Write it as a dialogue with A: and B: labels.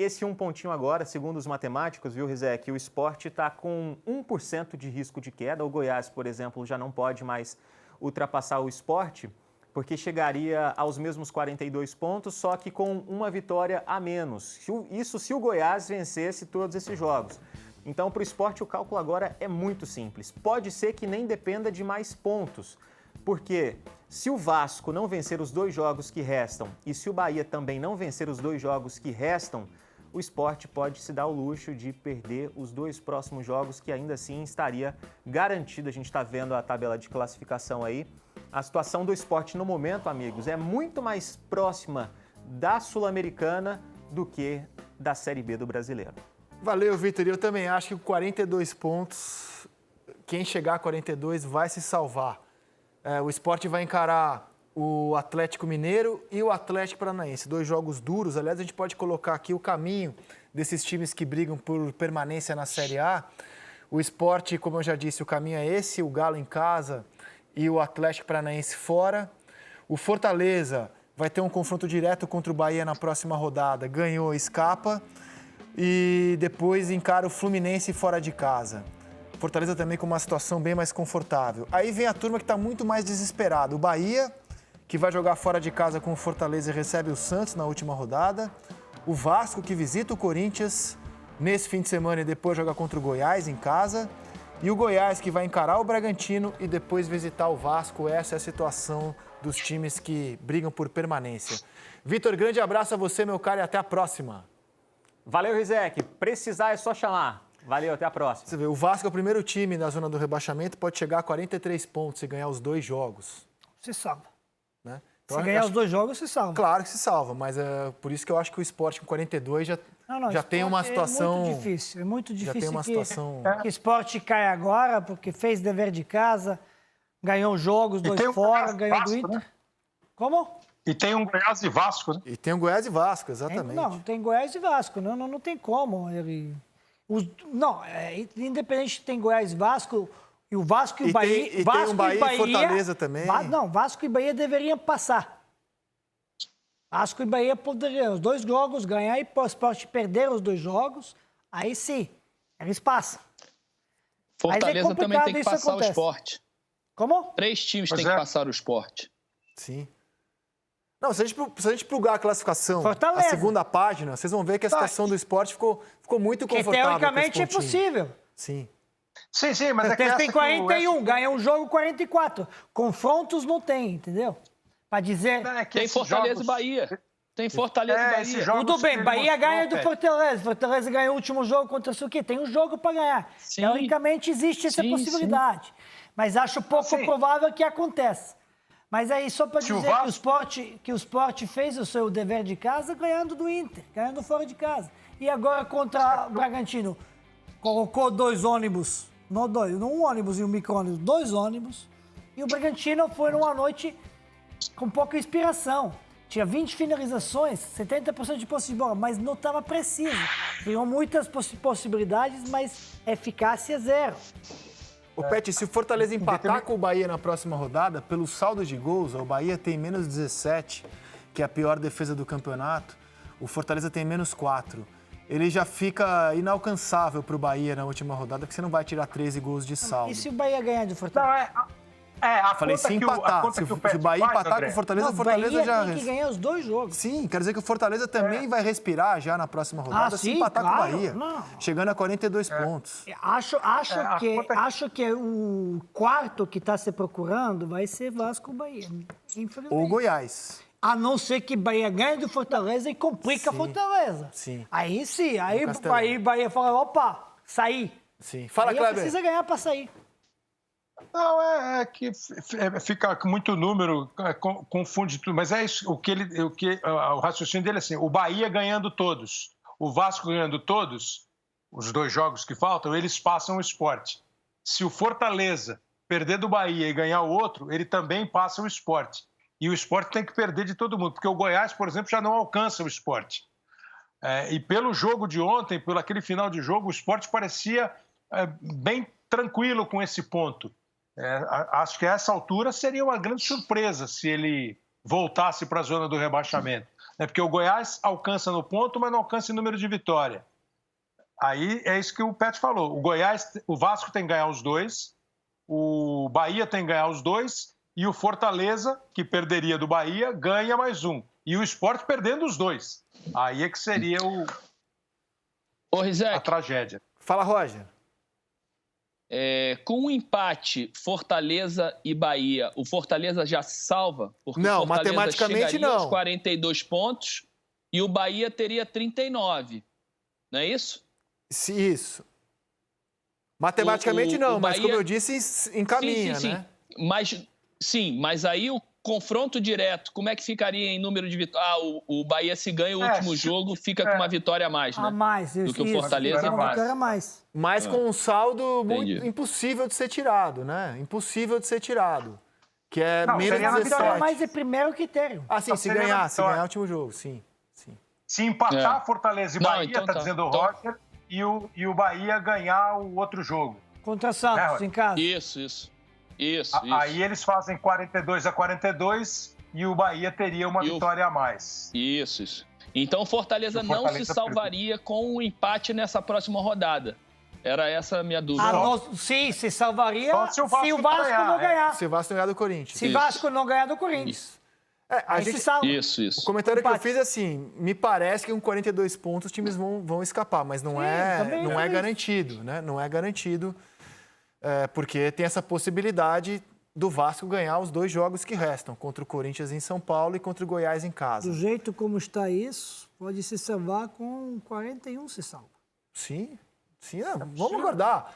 A: esse um pontinho agora, segundo os matemáticos, viu, Rizek, o Sport está com 1% de risco de queda. O Goiás, por exemplo, já não pode mais ultrapassar o Sport, porque chegaria aos mesmos 42 pontos, só que com uma vitória a menos. Isso se o Goiás vencesse todos esses jogos. Então, para o Sport, o cálculo agora é muito simples. Pode ser que nem dependa de mais pontos, porque se o Vasco não vencer os 2 jogos que restam e se o Bahia também não vencer os 2 jogos que restam, o Sport pode se dar o luxo de perder os 2 próximos jogos, que ainda assim estaria garantido. A gente está vendo a tabela de classificação aí. A situação do Sport no momento, amigos, é muito mais próxima da Sul-Americana do que da Série B do Brasileiro.
B: Valeu, Vitor. Eu também acho que com 42 pontos, quem chegar a 42 vai se salvar. O Sport vai encarar o Atlético Mineiro e o Atlético Paranaense. 2 jogos duros. Aliás, a gente pode colocar aqui o caminho desses times que brigam por permanência na Série A. O Sport, como eu já disse, o caminho é esse, o Galo em casa e o Atlético Paranaense fora. O Fortaleza vai ter um confronto direto contra o Bahia na próxima rodada. Ganhou, escapa. E depois encara o Fluminense fora de casa. Fortaleza também com uma situação bem mais confortável. Aí vem a turma que está muito mais desesperada. O Bahia, que vai jogar fora de casa com o Fortaleza e recebe o Santos na última rodada. O Vasco, que visita o Corinthians nesse fim de semana e depois joga contra o Goiás em casa. E o Goiás, que vai encarar o Bragantino e depois visitar o Vasco. Essa é a situação dos times que brigam por permanência. Vitor, grande abraço a você, meu caro, e até a próxima.
A: Valeu, Rizek. Precisar é só chamar. Valeu, até a próxima.
B: Você vê, o Vasco é o primeiro time na zona do rebaixamento, pode chegar a 43 pontos e ganhar os 2 jogos.
C: Se salva.
B: Né? Então,
C: se ganhar os 2 jogos, se salva.
B: Claro que se salva, mas é por isso que eu acho que o Sport com 42 já tem uma situação...
C: É muito difícil,
B: Já tem uma situação...
C: que o Sport cai agora, porque fez dever de casa, ganhou jogos, 2 fora, ganhou do Inter. Né? Como?
D: E tem um Goiás e Vasco, né?
B: E tem um Goiás e Vasco, exatamente.
C: Tem Goiás e Vasco, não tem como. Independente, tem Goiás e Vasco, e o Vasco e o Bahia...
B: Tem um Bahia e Fortaleza também.
C: Vasco e Bahia deveriam passar. Vasco e Bahia poderiam, os 2 jogos, ganhar e o Sport perder os 2 jogos, aí sim, eles passam.
E: Fortaleza também tem que passar o Sport.
C: Como?
E: 3 times têm que passar o Sport.
B: Sim. Não, se a gente plugar a classificação,
C: Fortaleza.
B: a segunda página, vocês vão ver que a situação do Sport ficou muito confortável.
C: Que teoricamente é possível.
B: Sim.
D: Sim, mas
C: Fortaleza tem 41, ganha um jogo 44. Confrontos não tem, entendeu? Para dizer...
E: Tem Fortaleza e Bahia. Tem Fortaleza e Bahia.
C: Tudo bem, Bahia ganha do Fortaleza. Fortaleza ganhou o último jogo contra o Suquê. Tem um jogo para ganhar. Sim. Teoricamente existe essa possibilidade. Sim. Mas acho pouco provável que aconteça. Mas aí, só para dizer que o Sport fez o seu dever de casa ganhando do Inter, ganhando fora de casa. E agora contra o Bragantino, colocou 2 ônibus, não um ônibus e um micro-ônibus, 2 ônibus. E o Bragantino foi numa noite com pouca inspiração. Tinha 20 finalizações, 70% de posse de bola, mas não estava preciso. Tinham muitas possibilidades, mas eficácia 0.
B: Ô, Pet, se o Fortaleza empatar com o Bahia na próxima rodada, pelo saldo de gols, o Bahia tem menos 17, que é a pior defesa do campeonato. O Fortaleza tem menos 4. Ele já fica inalcançável para o Bahia na última rodada, porque você não vai tirar 13 gols de saldo.
C: E se o Bahia ganhar do Fortaleza?
B: Falei, se empatar. Se o Bahia empatar com o Fortaleza, o Fortaleza já...
C: tem que ganhar os 2 jogos.
B: Sim, quer dizer que o Fortaleza também vai respirar já na próxima rodada, se empatar com o Bahia. Chegando a 42 pontos.
C: Acho que o quarto que está se procurando vai ser Vasco ou Bahia.
B: Ou Goiás.
C: A não ser que Bahia ganhe do Fortaleza e complica a Fortaleza.
B: Sim.
C: Aí sim, aí Bahia fala, opa, sair.
B: Sim. Fala, Kleber.
C: Precisa ganhar para sair.
D: Não, é que fica com muito número, confunde tudo. Mas é isso, o raciocínio dele é assim, o Bahia ganhando todos, o Vasco ganhando todos, os 2 jogos que faltam, eles passam o Sport. Se o Fortaleza perder do Bahia e ganhar o outro, ele também passa o Sport. E o Sport tem que perder de todo mundo, porque o Goiás, por exemplo, já não alcança o Sport. E pelo jogo de ontem, pelo aquele final de jogo, o Sport parecia bem tranquilo com esse ponto. Acho que a essa altura seria uma grande surpresa se ele voltasse para a zona do rebaixamento. né? Porque o Goiás alcança no ponto, mas não alcança em número de vitória. Aí é isso que o Pet falou. O Vasco tem que ganhar os 2, o Bahia tem que ganhar os 2 e o Fortaleza, que perderia do Bahia, ganha mais 1. E o Sport perdendo os 2. Aí é que seria a tragédia.
B: Fala, Roger.
E: Com um empate Fortaleza e Bahia, o Fortaleza já se salva? Porque
B: não,
E: o Fortaleza
B: matematicamente
E: chegaria
B: não.
E: aos 42 pontos e o Bahia teria 39. Não é isso?
B: Isso. Matematicamente não, mas como eu disse, encaminha,
E: sim.
B: né?
E: Mas aí o confronto direto, como é que ficaria em número de vitórias? O Bahia, se ganha o último jogo, fica com uma vitória a mais, né?
C: A mais,
E: do que o Fortaleza.
C: Uma vitória a mais.
B: Mas com um saldo muito impossível de ser tirado, né? Impossível de ser tirado. Que é menos 17.
C: Mas é primeiro critério.
B: Ah, sim, se ganhar o último jogo, sim.
D: Se empatar Fortaleza e Bahia, então, dizendo o Roger, e o Bahia ganhar o outro jogo.
C: Contra Santos, em casa.
E: Isso.
D: Aí eles fazem 42-42 e o Bahia teria uma vitória a mais.
E: Isso. Então o Fortaleza não se salvaria com um empate nessa próxima rodada. Era essa a minha dúvida.
C: Sim, se salvaria
D: se o Vasco
C: não ganhar.
B: Se o Vasco não ganhar do Corinthians.
C: Se o Vasco não ganhar do Corinthians.
B: A gente
C: salva.
E: Isso.
B: O comentário que eu fiz é assim, me parece que com 42 pontos os times vão escapar, mas não é garantido, né? Não é garantido, porque tem essa possibilidade do Vasco ganhar os 2 jogos que restam, contra o Corinthians em São Paulo e contra o Goiás em casa.
C: Do jeito como está isso, pode se salvar com 41 se salva.
B: Sim, vamos aguardar.